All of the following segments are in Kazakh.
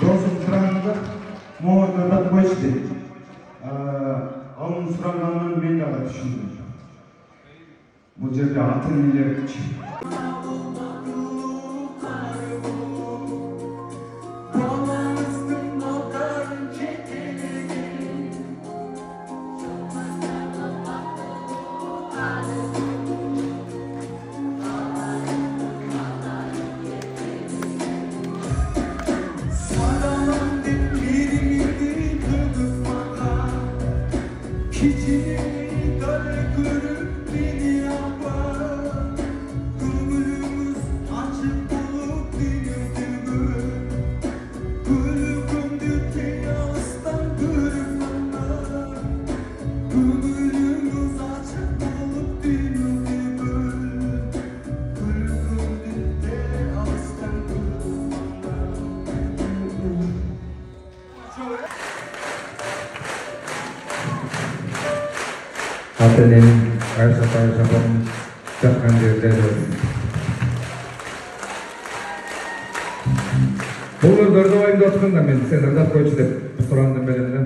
Досым сұранды, моғырды да қойшыды. Оның сұранғанын мен дағы түсіндім. Бұл жерде атын нелер күші. Атының әр-сапар жапын жатқан жерлері. Бұл өлдерді ойымды отқанда мен сен ырдап қойшы деп сұрандым белемді.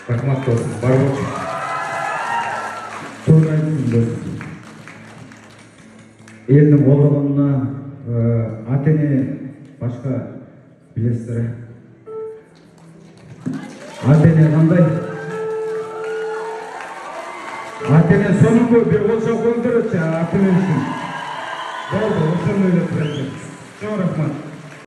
Рахмат досым, бар болшы. Соны айтсын досым. Елдің қолдауына атыны башқа білесіздер. Атыны қандай? Атыны соның бұл бір қолша қондырып, атыны үшін. Болды, осыны ойлап тұрайын. Çox рахмат.